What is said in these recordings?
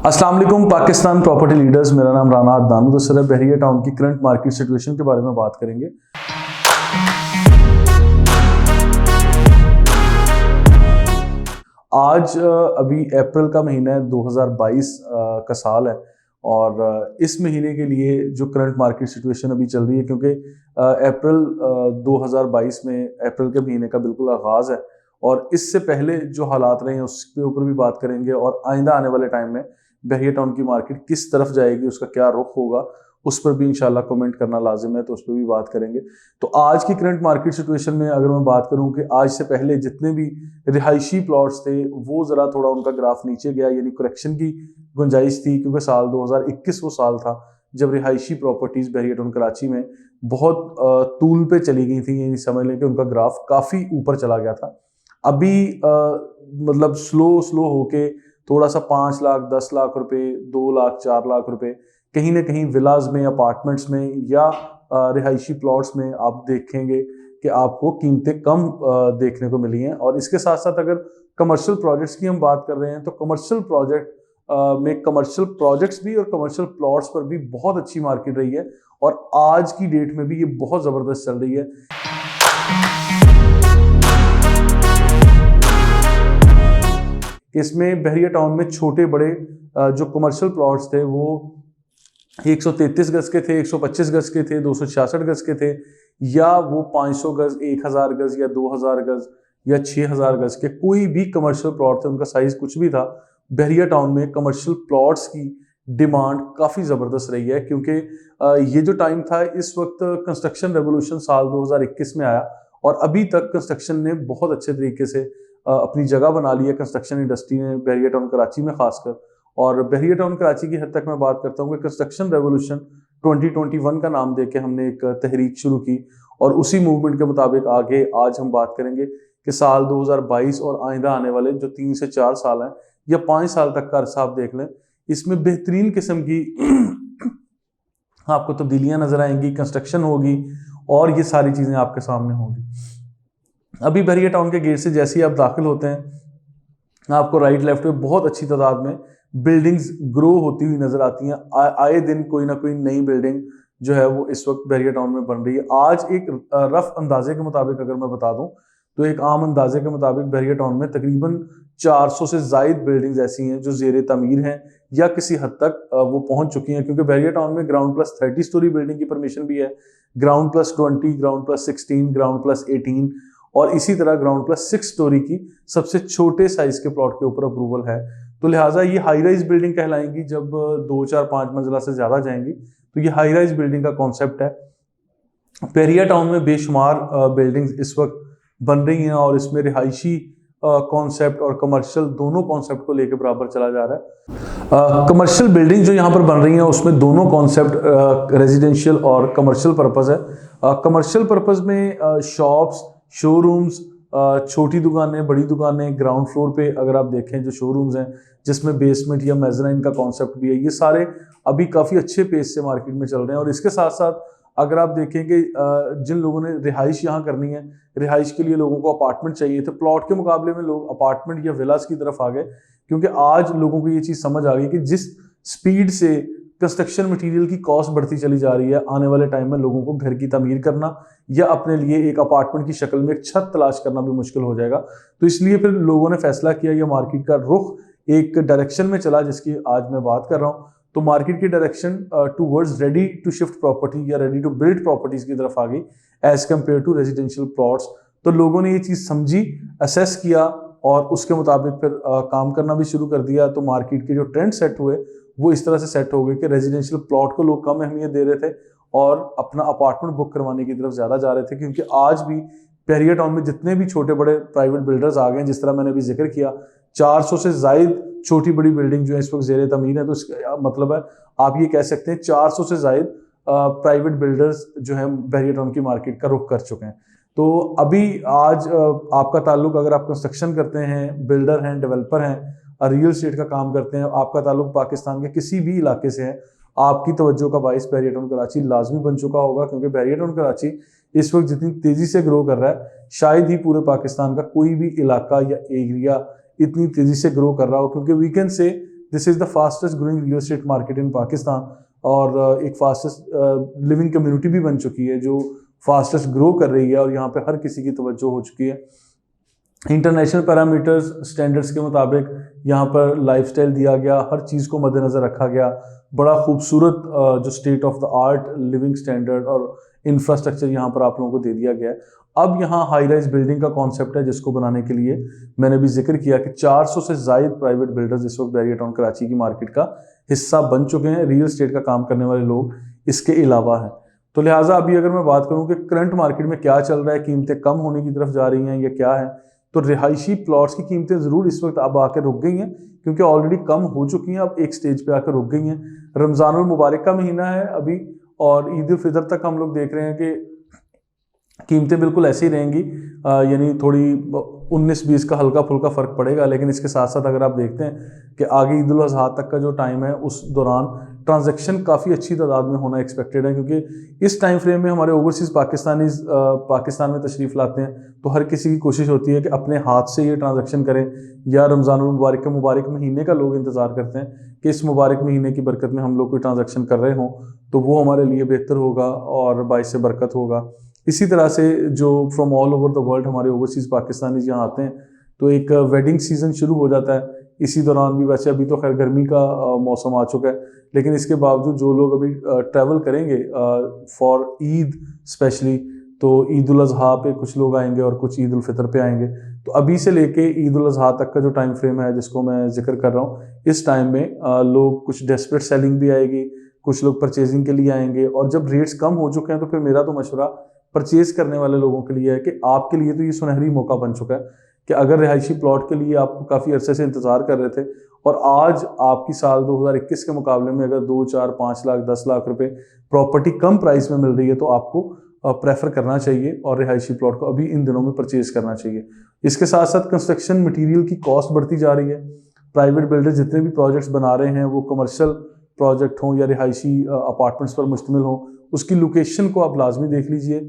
अस्सलाम वालेकुम Pakistan property leaders. मेरा नाम राना अदनान। तो सर बहरिया टाउन की करंट मार्केट सिचुएशन के बारे में बात करेंगे। आज अभी अप्रैल का महीना है, 2022 का साल है और इस महीने के लिए जो करंट मार्केट सिचुएशन अभी चल रही है, क्योंकि अप्रैल 2022 में अप्रैल के महीने का बिल्कुल आगाज़ है और इससे पहले जो हालात रहे हैं उसके ऊपर भी बात करेंगे और आइंदा आने वाले टाइम में बहरिया टाउन की मार्केट किस तरफ जाएगी, उसका क्या रुख होगा, उस पर भी इंशाल्लाह कमेंट करना लाजिम है, तो उस पर भी बात करेंगे। तो आज की करंट मार्केट सिचुएशन में अगर मैं बात करूं कि आज से पहले जितने भी रिहायशी प्लॉट्स थे वो ज़रा थोड़ा उनका ग्राफ नीचे गया, यानी करेक्शन की गुंजाइश थी, क्योंकि साल 2021 वो साल था जब रिहायशी प्रॉपर्टीज़ बहरिया टाउन कराची में बहुत तूल पे चली गई थी, यानी समझ लें कि उनका ग्राफ काफ़ी ऊपर चला गया था। अभी मतलब स्लो होके थोड़ा सा 5 लाख 10 लाख रुपए, 2 लाख 4 लाख रुपए कहीं ना कहीं विलाज में, अपार्टमेंट्स में या रिहायशी प्लॉट्स में आप देखेंगे कि आपको कीमतें कम देखने को मिली हैं। और इसके साथ साथ अगर कमर्शियल प्रोजेक्ट्स की हम बात कर रहे हैं तो कमर्शियल प्रोजेक्ट में कमर्शियल प्रोजेक्ट्स भी और कमर्शियल प्लॉट्स पर भी बहुत अच्छी मार्केट रही है और आज की डेट में भी ये बहुत ज़बरदस्त चल रही है। इसमें बहरिया टाउन में छोटे बड़े जो कमर्शियल प्लॉट्स थे वो 133 गज के थे, 125 गज के थे, 266 गज के थे, या वो 500 गज, 1000 गज या 2000 गज या 6000 गज के कोई भी कमर्शियल प्लॉट थे, उनका साइज कुछ भी था। बहरिया टाउन में कमर्शियल प्लॉट्स की डिमांड काफ़ी ज़बरदस्त रही है, क्योंकि ये जो टाइम था इस वक्त कंस्ट्रक्शन रेवोल्यूशन साल 2021 में आया और अभी तक कंस्ट्रक्शन ने बहुत अच्छे तरीके से अपनी जगह बना ली है कंस्ट्रक्शन इंडस्ट्री ने बहरिया टाउन कराची में खासकर। और बहरिया टाउन कराची की हद तक मैं बात करता हूँ कि कंस्ट्रक्शन रेवोल्यूशन 2021 का नाम देके हमने एक तहरीक शुरू की और उसी मूवमेंट के मुताबिक आगे आज हम बात करेंगे कि साल 2022 और आइंदा आने वाले जो 3 से 4 साल हैं या 5 साल तक का अरसा आप देख लें, इसमें बेहतरीन किस्म की आपको तब्दीलियाँ नजर आएंगी, कंस्ट्रक्शन होगी और ये सारी चीज़ें आपके सामने होंगी। अभी बहरिया टाउन के गेट से जैसे ही आप दाखिल होते हैं आपको राइट लेफ्ट में बहुत अच्छी तादाद में बिल्डिंग्स ग्रो होती हुई नजर आती हैं। आए दिन कोई ना कोई नई बिल्डिंग जो है वो इस वक्त बहरिया टाउन में बन रही है। आज एक रफ अंदाजे के मुताबिक अगर मैं बता दूं तो एक आम अंदाजे के मुताबिक बहरिया टाउन में तकरीबन 400 से जायद बिल्डिंग्स ऐसी हैं जो ज़ेरे तमीर हैं या किसी हद तक वो पहुंच चुकी हैं, क्योंकि बहरिया टाउन में ग्राउंड प्लस 30 स्टोरी बिल्डिंग की परमिशन भी है, ground plus 20, ground plus 16, ground plus 18 और इसी तरह ग्राउंड प्लस 6 स्टोरी की सबसे छोटे साइज के प्लॉट के ऊपर अप्रूवल है। तो लिहाजा ये हाई राइज बिल्डिंग कहलाएंगी। जब 2, 4, 5 मंजिला से ज़्यादा जाएंगी तो ये हाई राइज बिल्डिंग का कॉन्सेप्ट है। बहरिया टाउन में बेशुमार बिल्डिंग्स इस वक्त बन रही हैं और इसमें रिहायशी कॉन्सेप्ट और कमर्शियल दोनों कॉन्सेप्ट को लेकर बराबर चला जा रहा है। कमर्शियल बिल्डिंग जो यहाँ पर बन रही हैं उसमें दोनों कॉन्सेप्ट रेजिडेंशियल और कमर्शियल पर्पज़ है। कमर्शियल पर्पज़ में शॉप्स, शोरूम्स, छोटी दुकानें, बड़ी दुकानें, ग्राउंड फ्लोर पे अगर आप देखें जो शोरूम्स हैं जिसमें बेसमेंट या मेज़राइन का कॉन्सेप्ट भी है, ये सारे अभी काफ़ी अच्छे पेस से मार्केट में चल रहे हैं। और इसके साथ साथ अगर आप देखें कि जिन लोगों ने रिहाइश यहाँ करनी है, रिहाइश के लिए लोगों को अपार्टमेंट चाहिए थे, प्लॉट के मुकाबले में लोग अपार्टमेंट या विलास की तरफ आ गए, क्योंकि आज लोगों को ये चीज़ समझ आ गई कि जिस स्पीड से कंस्ट्रक्शन मटेरियल की कॉस्ट बढ़ती चली जा रही है, आने वाले टाइम में लोगों को घर की तमीर करना या अपने लिए एक अपार्टमेंट की शक्ल में एक छत तलाश करना भी मुश्किल हो जाएगा। तो इसलिए फिर लोगों ने फैसला किया, या मार्केट का रुख एक डायरेक्शन में चला जिसकी आज मैं बात कर रहा हूँ। तो मार्केट की direction towards ready to shift property या रेडी टू बिल्ड प्रॉपर्टीज की तरफ आ गई as compared to residential plots. तो लोगों ने ये चीज़ समझी, असेस किया और उसके मुताबिक फिर काम करना भी शुरू कर दिया। तो मार्केट के जो ट्रेंड सेट हुए वो इस तरह से सेट हो गए कि रेजिडेंशियल प्लॉट को लोग कम अहमियत दे रहे थे और अपना अपार्टमेंट बुक करवाने की तरफ ज़्यादा जा रहे थे, क्योंकि आज भी बहरिया टाउन में जितने भी छोटे बड़े प्राइवेट बिल्डर्स आ गए हैं, जिस तरह मैंने अभी जिक्र किया, 400 से जायद छोटी बड़ी बिल्डिंग जो है इस वक्त ज़ेरे तमीर है। तो इसका मतलब है आप ये कह सकते हैं 400 से जायद प्राइवेट बिल्डर्स जो है बहरिया टाउन की मार्केट का रुख कर चुके हैं। तो अभी आज आपका ताल्लुक, अगर आप कंस्ट्रक्शन करते हैं, बिल्डर हैं, डेवलपर हैं, रियल एस्टेट का काम करते हैं, आपका ताल्लुक पाकिस्तान के किसी भी इलाके से है, आपकी तवज्जो का बाइस बहरिया टाउन कराची लाजमी बन चुका होगा, क्योंकि बहरिया टाउन कराची इस वक्त जितनी तेज़ी से ग्रो कर रहा है शायद ही पूरे पाकिस्तान का कोई भी इलाका या एरिया इतनी तेज़ी से ग्रो कर रहा हो, क्योंकि we can say this is the fastest growing real estate market in Pakistan, और एक फास्टेस्ट लिविंग कम्युनिटी भी बन चुकी है जो फास्टेस्ट ग्रो कर रही है, और यहाँ पे हर किसी की तवज्जो हो चुकी है। इंटरनेशनल पैरामीटर्स स्टैंडर्ड्स के मुताबिक यहाँ पर लाइफस्टाइल दिया गया, हर चीज़ को मद्देनज़र रखा गया। बड़ा खूबसूरत जो state of the art living standard और इंफ्रास्ट्रक्चर यहाँ पर आप लोगों को दे दिया गया है। अब यहाँ हाई राइज बिल्डिंग का कॉन्सेप्ट है, जिसको बनाने के लिए मैंने भी जिक्र किया कि 400 से ज़ायद प्राइवेट बिल्डर्स इस वक्त बैरियर टाउन कराची की मार्केट का हिस्सा बन चुके हैं। रियल एस्टेट का काम करने वाले लोग इसके अलावा हैं। तो लिहाजा अभी अगर मैं बात करूँ कि करंट मार्केट में क्या चल रहा है, कीमतें कम होने की तरफ जा रही हैं या क्या है, तो रिहायशी प्लॉट्स की कीमतें ज़रूर इस वक्त अब आकर रुक गई हैं, क्योंकि ऑलरेडी कम हो चुकी हैं, अब एक स्टेज पे आकर रुक गई हैं। रमज़ानुल मुबारक का महीना है अभी, और ईद उल फितर तक हम लोग देख रहे हैं कि कीमतें बिल्कुल ऐसी ही रहेंगी, यानी थोड़ी 19-20 का हल्का फुल्का फ़र्क पड़ेगा। लेकिन इसके साथ साथ अगर आप देखते हैं कि आगे ईद उल अज़हा तक का जो टाइम है, उस दौरान ट्रांजैक्शन काफ़ी अच्छी तादाद में होना एक्सपेक्टेड है, क्योंकि इस टाइम फ्रेम में हमारे ओवरसीज़ पाकिस्तानीज़ पाकिस्तान में तशरीफ़ लाते हैं, तो हर किसी की कोशिश होती है कि अपने हाथ से ये ट्रांजैक्शन करें, या रमज़ानुल मुबारक के मुबारक महीने का लोग इंतज़ार करते हैं कि इस मुबारक महीने की बरकत में हम लोग कोई ट्रांजैक्शन कर रहे हों, तो वो हमारे लिए बेहतर होगा और बाइस बरकत होगा। इसी तरह से जो from all over the world हमारे ओवरसीज़ पाकिस्तानीज़ यहाँ आते हैं, तो एक वेडिंग सीज़न शुरू हो जाता है इसी दौरान भी। वैसे अभी तो खैर गर्मी का मौसम आ चुका है, लेकिन इसके बावजूद जो लोग अभी ट्रैवल करेंगे फॉर ईद स्पेशली, तो ईद उल अज़हा पे कुछ लोग आएंगे और कुछ ईद उल फितर पे आएंगे। तो अभी से लेके ईद उल अज़हा तक का जो टाइम फ्रेम है जिसको मैं जिक्र कर रहा हूँ, इस टाइम में लोग कुछ डेस्परेट सेलिंग भी आएगी, कुछ लोग परचेजिंग के लिए आएंगे, और जब रेट्स कम हो चुके हैं तो फिर मेरा तो मशवरा परचेज करने वाले लोगों के लिए है कि आपके लिए तो ये सुनहरी मौका बन चुका है कि अगर रिहायशी प्लॉट के लिए आप काफ़ी अरसे से इंतज़ार कर रहे थे, और आज आपकी साल 2021 के मुकाबले में अगर 2, 4, 5 लाख 10 लाख रुपए प्रॉपर्टी कम प्राइस में मिल रही है, तो आपको प्रेफर करना चाहिए और रिहायशी प्लॉट को अभी इन दिनों में परचेज करना चाहिए। इसके साथ साथ कंस्ट्रक्शन मटीरियल की कॉस्ट बढ़ती जा रही है। प्राइवेट बिल्डर्स जितने भी प्रोजेक्ट्स बना रहे हैं, वो कमर्शियल प्रोजेक्ट हों या रिहायशी अपार्टमेंट्स पर मुश्तमिल हों, उसकी लोकेशन को आप लाजमी देख लीजिए।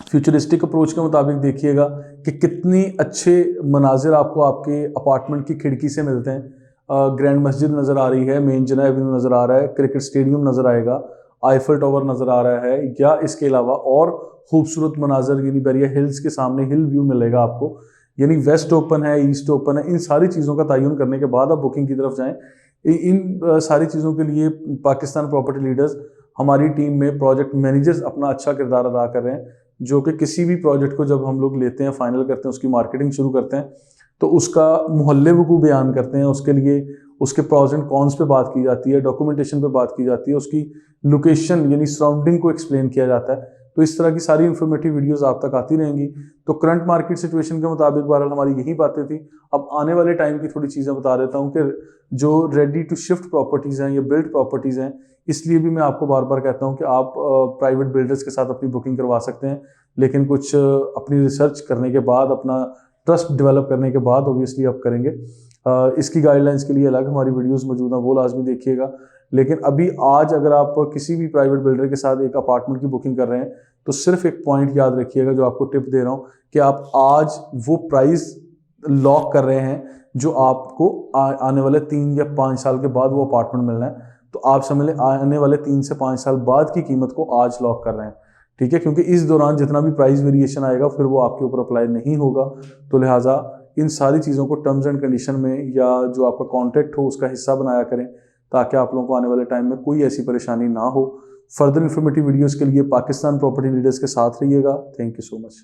फ्यूचरिस्टिक अप्रोच के मुताबिक देखिएगा कि कितनी अच्छे मनाजिर आपको आपके अपार्टमेंट की खिड़की से मिलते हैं। ग्रैंड मस्जिद नज़र आ रही है, मेन जना एवेन्यू नज़र आ रहा है, क्रिकेट स्टेडियम नज़र आएगा, आईफल टावर नज़र आ रहा है, या इसके अलावा और खूबसूरत मनाजर यानी बैरियर हिल्स के सामने हिल व्यू मिलेगा आपको, यानी वेस्ट ओपन है, ईस्ट ओपन है। इन सारी चीज़ों का तयन करने के बाद आप बुकिंग की तरफ जाएँ। इन सारी चीज़ों के लिए पाकिस्तान प्रॉपर्टी लीडर्स, हमारी टीम में प्रोजेक्ट मैनेजर्स अपना अच्छा किरदार अदा कर रहे हैं, जो कि किसी भी प्रोजेक्ट को जब हम लोग लेते हैं, फाइनल करते हैं, उसकी मार्केटिंग शुरू करते हैं, तो उसका मुहल्ले को बयान करते हैं, उसके लिए उसके प्रॉज एंड कॉन्स पे बात की जाती है, डॉक्यूमेंटेशन पे बात की जाती है, उसकी लोकेशन यानी सराउंडिंग को एक्सप्लेन किया जाता है। तो इस तरह की सारी इन्फॉर्मेटिव वीडियोस आप तक आती रहेंगी। तो करंट मार्केट सिचुएशन के मुताबिक बहरहाल हमारी यही बातें थी। अब आने वाले टाइम की थोड़ी चीज़ें बता देता हूँ कि जो रेडी टू शिफ्ट प्रॉपर्टीज़ हैं या बिल्ड प्रॉपर्टीज़ हैं, इसलिए भी मैं आपको बार बार कहता हूँ कि आप प्राइवेट बिल्डर्स के साथ अपनी बुकिंग करवा सकते हैं, लेकिन कुछ अपनी रिसर्च करने के बाद, अपना ट्रस्ट डेवलप करने के बाद ऑब्वियसली आप करेंगे। इसकी गाइडलाइंस के लिए अलग हमारी वीडियोस मौजूद हैं, वो लाजमी देखिएगा। लेकिन अभी आज अगर आप किसी भी प्राइवेट बिल्डर के साथ एक अपार्टमेंट की बुकिंग कर रहे हैं, तो सिर्फ एक पॉइंट याद रखिएगा, जो आपको टिप दे रहा हूँ, कि आप आज वो प्राइस लॉक कर रहे हैं जो आपको आने वाले 3 या 5 साल के बाद वो अपार्टमेंट मिलना है। तो आप समझ लें आने वाले 3 से 5 साल बाद की कीमत को आज लॉक कर रहे हैं, ठीक है, क्योंकि इस दौरान जितना भी प्राइस वेरिएशन आएगा फिर वो आपके ऊपर अप्लाई नहीं होगा। तो लिहाजा इन सारी चीज़ों को टर्म्स एंड कंडीशन में या जो आपका कॉन्ट्रैक्ट हो उसका हिस्सा बनाया करें, ताकि आप लोगों को आने वाले टाइम में कोई ऐसी परेशानी ना हो। फर्दर इन्फॉर्मेटिव वीडियोज़ के लिए पाकिस्तान प्रॉपर्टी लीडर्स के साथ रहिएगा। Thank you so much.